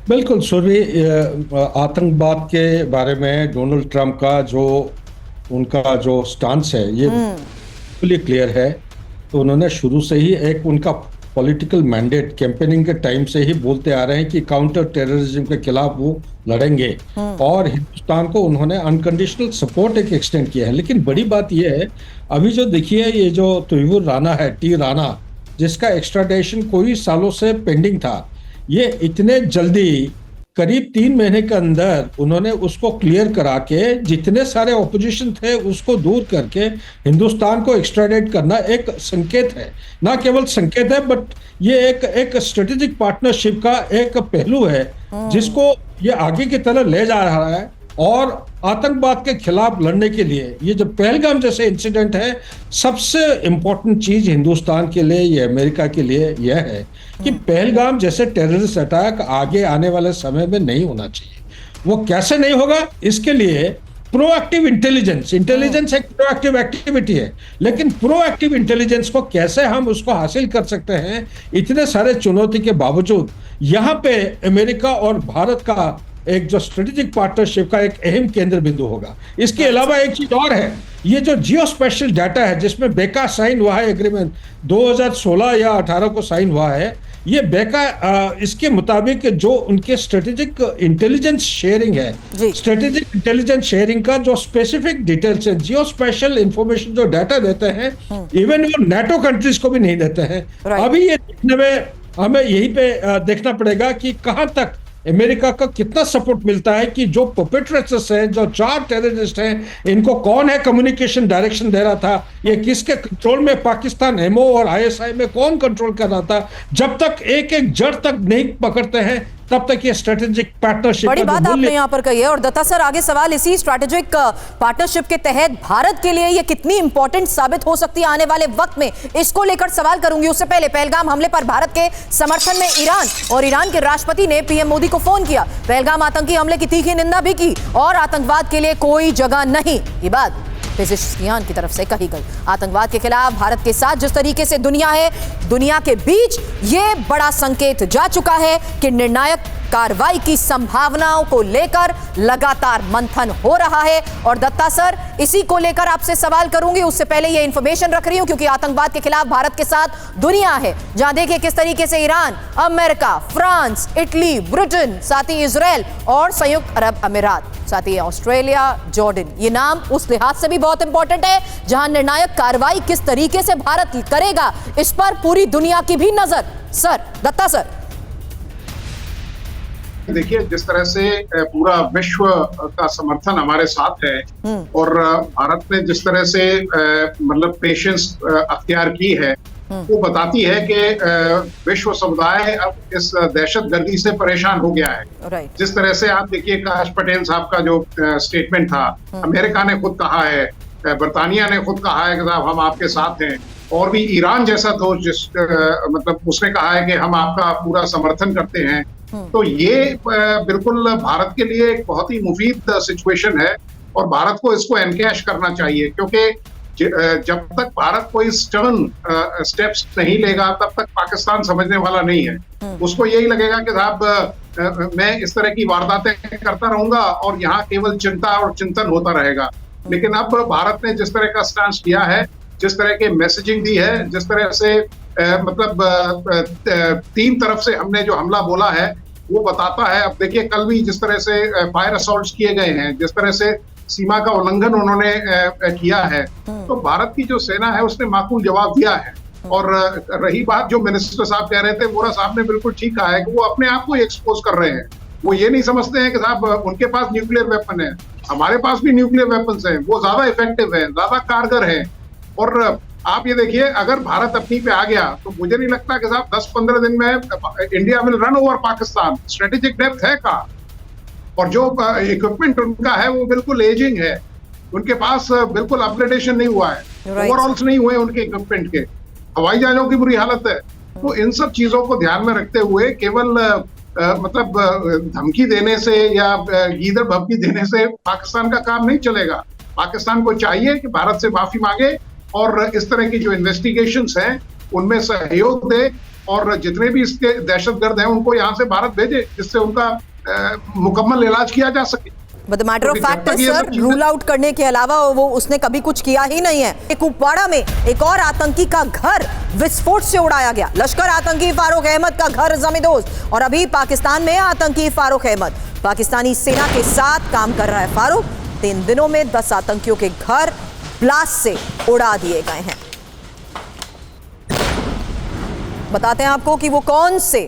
B: बिल्कुल सुरभि, आतंकवाद के बारे में डोनाल्ड ट्रंप का जो उनका जो स्टांस है ये बिल्कुल क्लियर है। तो उन्होंने शुरू से ही एक उनका पॉलिटिकल मैंडेट कैंपेनिंग के टाइम से ही बोलते आ रहे हैं कि काउंटर टेररिज्म के खिलाफ वो लड़ेंगे और हिंदुस्तान को उन्होंने अनकंडीशनल सपोर्ट एक एक्सटेंड किया है। लेकिन बड़ी बात यह है, अभी जो देखिए ये जो तैमूर राणा है, टी राणा, जिसका एक्स्ट्राडिशन कोई सालों से पेंडिंग था, ये इतने जल्दी करीब 3 महीने के अंदर उन्होंने उसको क्लियर करा के जितने सारे ऑपोजिशन थे उसको दूर करके हिंदुस्तान को एक्स्ट्राडेट करना एक संकेत है। ना केवल संकेत है बट ये एक स्ट्रेटेजिक पार्टनरशिप का एक पहलू है जिसको ये आगे की तरह ले जा रहा है। और आतंकवाद के खिलाफ लड़ने के लिए ये जो पहलगाम जैसे इंसिडेंट है, सबसे इंपॉर्टेंट चीज हिंदुस्तान के लिए, ये अमेरिका के लिए यह है कि पहलगाम जैसे टेररिस्ट अटैक आगे आने वाले समय में नहीं होना चाहिए। वो कैसे नहीं होगा, इसके लिए प्रोएक्टिव इंटेलिजेंस एक प्रोएक्टिव एक्टिविटी है, लेकिन प्रोएक्टिव इंटेलिजेंस को कैसे हम उसको हासिल कर सकते हैं, इतने सारे चुनौती के बावजूद यहाँ पे अमेरिका और भारत का एक जो स्ट्रेटेजिक पार्टनरशिप का एक अहम केंद्र बिंदु होगा। इसके अलावा एक चीज और है, ये जो जियो स्पेशल डाटा है जिसमें बेका साइन हुआ है, एग्रीमेंट 2016 या 18 को साइन हुआ है, ये बेका इसके मुताबिक जो उनके स्ट्रेटेजिक इंटेलिजेंस शेयरिंग है, स्ट्रेटेजिक इंटेलिजेंस शेयरिंग का जो स्पेसिफिक डिटेल्स है, जियो स्पेशल इंफॉर्मेशन जो डाटा देते हैं, इवन वो नेटो कंट्रीज को भी नहीं देते हैं। अभी ये देखने में हमें यही पे देखना पड़ेगा कि कहां तक अमेरिका का कितना सपोर्ट मिलता है कि जो परपेट्रेटर्स हैं, जो 4 टेररिस्ट हैं, इनको कौन है कम्युनिकेशन डायरेक्शन दे रहा था, ये किसके कंट्रोल में, पाकिस्तान एमओ और आईएसआई में कौन कंट्रोल कर रहा था। जब तक एक एक जड़ तक नहीं पकड़ते हैं तब तक ये स्ट्रेटेजिक पार्टनरशिप
A: बड़ी बात आपने यहाँ पर कही है। और दत्ता सर, आगे सवाल इसी स्ट्रेटेजिक पार्टनरशिप के तहत भारत के लिए ये कितनी इंपॉर्टेंट साबित हो सकती है आने वाले वक्त में, इसको लेकर सवाल करूंगी। उससे पहले पहलगाम हमले पर भारत के समर्थन में ईरान और ईरान के राष्ट्रपति ने पीएम मोदी को फोन किया, पहलगाम आतंकी हमले की तीखी निंदा भी की और आतंकवाद के लिए कोई जगह नहीं, ये बात पेजिशकियान की तरफ से कही गई। आतंकवाद के खिलाफ भारत के साथ जिस तरीके से दुनिया है, दुनिया के बीच ये बड़ा संकेत जा चुका है कि निर्णायक कार्रवाई की संभावनाओं को लेकर लगातार मंथन हो रहा है। और दत्ता सर, इसी को लेकर आपसे सवाल करूंगी, उससे पहले ये इंफॉर्मेशन रख रही हूं क्योंकि आतंकवाद के खिलाफ भारत के साथ दुनिया है, जहां देखिए किस तरीके से Iran, America, France, Italy, Britain, साथ ही इजराइल और संयुक्त अरब अमीरात, साथ ही ऑस्ट्रेलिया, जॉर्डन, ये नाम उस लिहाज से भी बहुत इंपॉर्टेंट है जहां निर्णायक कार्रवाई किस तरीके से भारत करेगा, इस पर पूरी दुनिया की भी नजर। Sir, Datta sir.
D: देखिए, जिस तरह से पूरा विश्व का समर्थन हमारे साथ है और भारत ने जिस तरह से मतलब पेशेंस अख्तियार की है, वो बताती है कि विश्व समुदाय अब इस दहशतगर्दी से परेशान हो गया है। जिस तरह से आप देखिए, काश पटेल साहब का जो स्टेटमेंट था, अमेरिका ने खुद कहा है, बरतानिया ने खुद कहा है कि साहब हम आपके साथ हैं, और भी ईरान जैसा तो जिस मतलब उसने कहा है कि हम आपका पूरा समर्थन करते हैं। तो ये बिल्कुल भारत के लिए एक बहुत ही मुफीद सिचुएशन है और भारत को इसको एनकैश करना चाहिए, क्योंकि जब तक भारत कोई स्टर्न स्टेप्स नहीं लेगा तब तक पाकिस्तान समझने वाला नहीं है। उसको यही लगेगा कि साहब मैं इस तरह की वारदातें करता रहूंगा और यहाँ केवल चिंता और चिंतन होता रहेगा। लेकिन अब भारत ने जिस तरह का स्टांस किया है, जिस तरह के मैसेजिंग दी है, जिस तरह से मतलब 3 तरफ से हमने जो हमला बोला है वो बताता है। अब देखिए, कल भी जिस तरह से फायर असॉल्ट्स किए गए हैं, जिस तरह से सीमा का उल्लंघन उन्होंने किया है, तो भारत की जो सेना है उसने माकूल जवाब दिया है। और रही बात जो मिनिस्टर साहब कह रहे थे, वोरा साहब ने बिल्कुल ठीक कहा है कि वो अपने आप को एक्सपोज कर रहे हैं। वो ये नहीं समझते हैं कि साहब उनके पास न्यूक्लियर वेपन है, हमारे पास भी न्यूक्लियर वेपन्स हैं, वो ज्यादा इफेक्टिव है, ज्यादा कारगर है। और आप ये देखिए, अगर भारत अपनी पे आ गया तो मुझे नहीं लगता कि साहब 10-15 दिन में India will run over Pakistan. Strategic depth है का, और जो इक्विपमेंट उनका है वो बिल्कुल एजिंग है, उनके पास बिल्कुल अपग्रेडेशन नहीं हुआ है, ओवरऑल्स नहीं हुए उनके इक्विपमेंट के, हवाई जहाजों की बुरी हालत है। तो इन सब चीजों को ध्यान में रखते हुए केवल मतलब धमकी देने से या गीदड़ भभकी देने से पाकिस्तान का काम नहीं चलेगा। पाकिस्तान को चाहिए कि भारत से माफी मांगे और इस तरह की जो इन्वेस्टिगेशंस हैं उनमें सहयोग दे, और जितने भी इसके दहशतगर्द हैं उनको यहाँ से भारत भेजे, जिससे उनका मुकम्मल इलाज किया जा सके।
A: But the matter of fact is, sir, rule out करने के अलावा वो उसने कभी कुछ किया ही नहीं है। कुपवाड़ा में एक और आतंकी का घर विस्फोट से उड़ाया गया। लश्कर आतंकी फारूक अहमद का घर जमींदोज, और अभी पाकिस्तान में आतंकी फारूक अहमद पाकिस्तानी सेना के साथ काम कर रहा है। फारूक, 3 दिनों में 10 आतंकियों के घर ब्लास्ट से उड़ा दिए गए हैं। बताते हैं आपको कि वो कौन से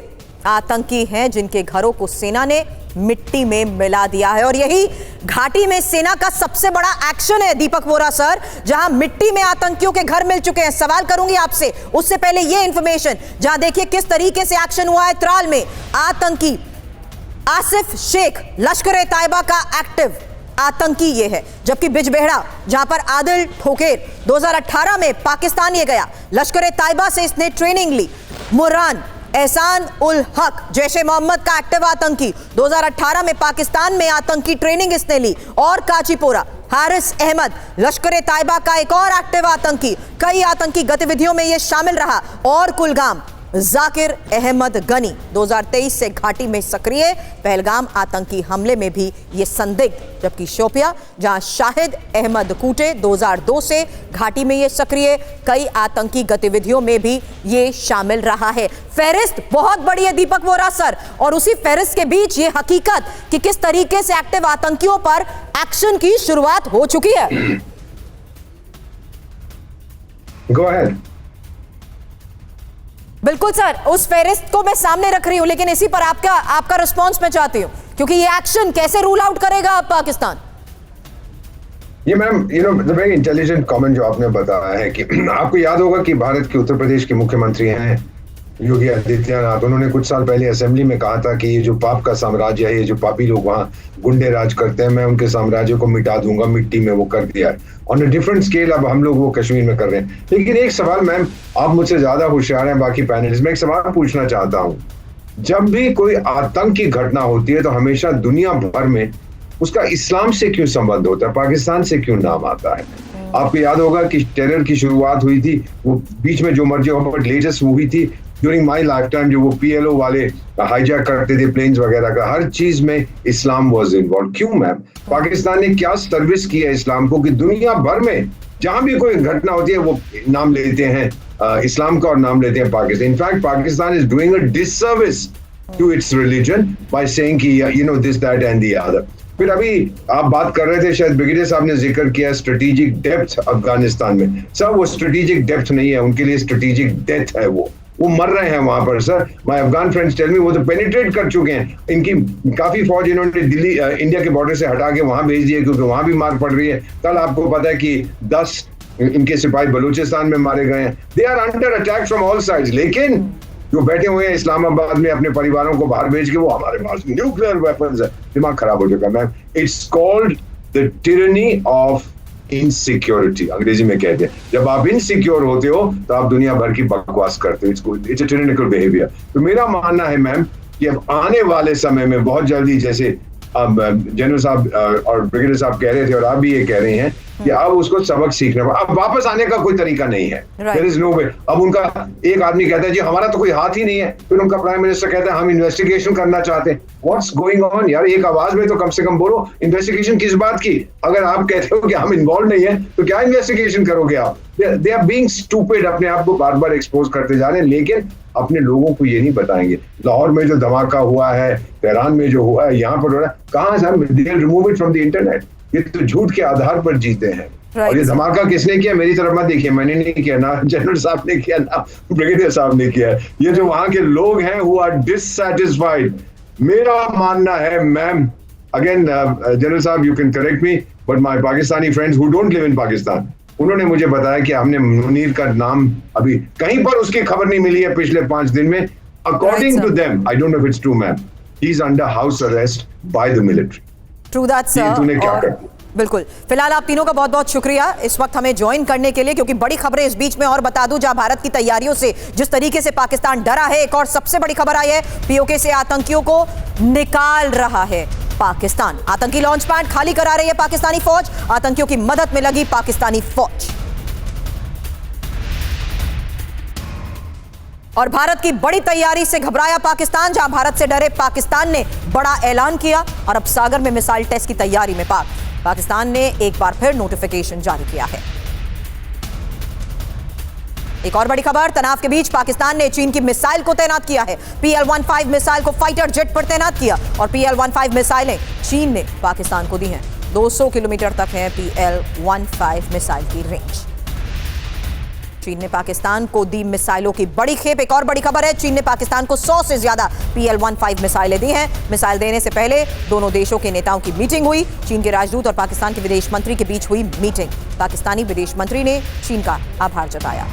A: आतंकी हैं जिनके घरों को सेना ने मिट्टी में मिला दिया है। और यही घाटी में सेना का सबसे बड़ा एक्शन है, दीपक वोरा सर, जहां मिट्टी में आतंकियों के घर मिल चुके हैं। सवाल करूंगी आपसे, उससे पहले यह इंफॉर्मेशन, जहां देखिए किस तरीके से एक्शन हुआ है त्राल में। आतंकी आसिफ शेख लश्कर ए तैयबा का एक्टिव आतंकी ये है, जबकि बिजबेहड़ा जहां पर आदिल ठोकेर 2018 में पाकिस्तान ये गया, लश्कर ए तैयबा से इसने ट्रेनिंग ली। मुरान एहसान उल हक जैश ए मोहम्मद का एक्टिव आतंकी, 2018 में पाकिस्तान में आतंकी ट्रेनिंग इसने ली। और काचीपोरा हारिस अहमद, लश्कर ए ताइबा का एक और एक्टिव आतंकी, कई आतंकी गतिविधियों में यह शामिल रहा। और कुलगाम जाकिर अहमद गनी 2023 से घाटी में सक्रिय, पहलगाम आतंकी हमले में भी ये संदिग्ध, जबकि शोपिया जहां शाहिद अहमद कूटे 2002 से घाटी में ये सक्रिय, कई आतंकी गतिविधियों में भी ये शामिल रहा है। फहरिस्त बहुत बड़ी है दीपक वोरा सर, और उसी फहरिस्त के बीच ये हकीकत कि किस तरीके से एक्टिव आतंकियों पर एक्शन की शुरुआत हो चुकी है।
C: Go ahead.
A: बिल्कुल सर, उस फेरिस्त को मैं सामने रख रही हूं, लेकिन इसी पर आपका रिस्पांस मैं चाहती हूं, क्योंकि ये एक्शन कैसे रूल आउट करेगा अब पाकिस्तान?
C: ये ma'am the very intelligent comment जो आपने बताया है कि आपको याद होगा कि भारत के उत्तर प्रदेश के मुख्यमंत्री हैं योगी आदित्यनाथ, उन्होंने कुछ साल पहले असेंबली में कहा था कि ये जो पाप का साम्राज्य है, ये जो पापी लोग वहाँ गुंडे राज करते हैं, मैं उनके साम्राज्य को मिटा दूंगा मिट्टी में। वो कर दिया है ऑन अ डिफरेंट स्केल। अब हम लोग वो कश्मीर में कर रहे हैं। लेकिन एक सवाल मैम, आप मुझसे ज्यादा होशियार हैं बाकी पैनलिस्ट, मैं एक सवाल पूछना चाहता हूँ। जब भी कोई आतंक की घटना होती है तो हमेशा दुनिया भर में उसका इस्लाम से क्यों संबंध होता है, पाकिस्तान से क्यों नाम आता है? आपको याद होगा कि टेरर की शुरुआत हुई थी, वो बीच में जो मर्जी हो, बट लेटेस्ट मूवी थी ड्यूरिंग माई लाइफ टाइम, जो वो PLO वाले हाईजैक करते थे प्लेन्स वगैरह का, हर चीज में इस्लाम वाज इन्वॉल्व। क्यों मैम? पाकिस्तान ने क्या सर्विस की है इस्लाम को कि दुनिया भर में जहां भी कोई घटना होती है वो नाम लेते हैं इस्लाम का और नाम लेते हैं Pakistan. In fact Pakistan is doing a disservice to its religion by saying कि this that and the other. फिर अभी आप बात कर रहे थे, शायद ब्रिगेडियर साहब ने जिक्र किया स्ट्रेटेजिक डेप्थ अफगानिस्तान में। सर वो स्ट्रेटेजिक डेप्थ नहीं है, उनके लिए स्ट्रेटेजिक डेथ है। वो मर रहे हैं वहां पर sir. My Afghan friends tell me वो तो पेनिट्रेट कर चुके हैं। इनकी काफी फौज इन्होंने दिल्ली इंडिया के बॉर्डर से हटा के वहां भेज दी है, क्योंकि वहां भी मार पड़ रही है। कल आपको पता है कि 10 इनके सिपाही बलूचिस्तान में मारे गए हैं। They are under attack from all sides. लेकिन जो बैठे हुए हैं इस्लामाबाद में अपने परिवारों को बाहर भेज के, वो हमारे पास न्यूक्लियर वेपन्स है। दिमाग खराब हो चुका ma'am. It's called the tyranny of insecurity, अंग्रेजी में कहते हैं। जब आप इनसिक्योर होते हो तो आप दुनिया भर की बकवास करते हो। It's a tyrannical behaviour. तो मेरा मानना है मैम कि अब आने वाले समय में बहुत जल्दी, जैसे अब जनरल साहब और ब्रिगेडियर साहब कह रहे थे और आप भी ये कह रहे हैं कि अब उसको सबक सीखना, अब वापस आने का कोई तरीका नहीं है। देयर इज नो वे। अब उनका एक आदमी कहता है जी हमारा तो कोई हाथ ही नहीं है, फिर उनका प्राइम मिनिस्टर कहता है हम इन्वेस्टिगेशन करना चाहते हैं। व्हाट्स गोइंग ऑन यार? एक आवाज में तो कम से कम बोलो, इन्वेस्टिगेशन किस बात की? अगर आप कहते हो कि हम इन्वॉल्व नहीं है तो क्या इन्वेस्टिगेशन करोगे आप? दे आर बीइंग स्टूपिड, अपने आप को बार बार एक्सपोज करते जा रहे हैं, लेकिन अपने लोगों को ये नहीं बताएंगे। लाहौर में जो धमाका हुआ है, तेहरान में जो हुआ है, यहाँ पर हो रहा है, कहाँ से हम remove it from the internet. ये तो झूठ के आधार पर जीते हैं। और ये धमाका किसने किया? मेरी तरफ मत देखिए, मैंने नहीं किया, ना जनरल साहब ने किया, ना ब्रिगेडियर साहब ने किया। ये जो वहां के लोग हैं हु आर डिससैटिस्फाइड। मेरा मानना है मैम, अगेन जनरल साहब you can correct me, but my Pakistani friends who don't live in Pakistan, उन्होंने मुझे बताया कि हमने मुनीर का नाम अभी कहीं पर उसकी खबर नहीं मिली है पिछले 5 दिन में। According to them, I don't know if it's true ma'am, he is under house arrest by the military.
A: True that sir. बिल्कुल। फिलहाल आप तीनों का बहुत बहुत शुक्रिया इस वक्त हमें ज्वाइन करने के लिए, क्योंकि बड़ी खबरें इस बीच में और बता दूं, जहां भारत की तैयारियों से जिस तरीके से पाकिस्तान डरा है, एक और सबसे बड़ी खबर आई है, POK से आतंकियों को निकाल रहा है पाकिस्तान। आतंकी लॉन्च पैड खाली करा रही है पाकिस्तानी फौज, आतंकियों की मदद में लगी पाकिस्तानी फौज। और भारत की बड़ी तैयारी से घबराया पाकिस्तान, जहां भारत से डरे पाकिस्तान ने बड़ा ऐलान किया। अरब सागर में मिसाइल टेस्ट की तैयारी में पाकिस्तान ने एक बार फिर नोटिफिकेशन जारी किया है। एक और बड़ी खबर, तनाव के बीच पाकिस्तान ने चीन की मिसाइल को तैनात किया है। PL-15 मिसाइल को फाइटर जेट पर तैनात किया, और PL-15 मिसाइलें चीन ने पाकिस्तान को दी हैं। 200 किलोमीटर तक है PL-15 मिसाइल की रेंज। चीन ने पाकिस्तान को दी मिसाइलों की बड़ी खेप। एक और बड़ी खबर है, चीन ने पाकिस्तान को 100 से ज्यादा PL-15 मिसाइलें दी हैं। मिसाइल देने से पहले दोनों देशों के नेताओं की मीटिंग हुई। चीन के राजदूत और पाकिस्तान के विदेश मंत्री के बीच हुई मीटिंग। पाकिस्तानी विदेश मंत्री ने चीन का आभार जताया।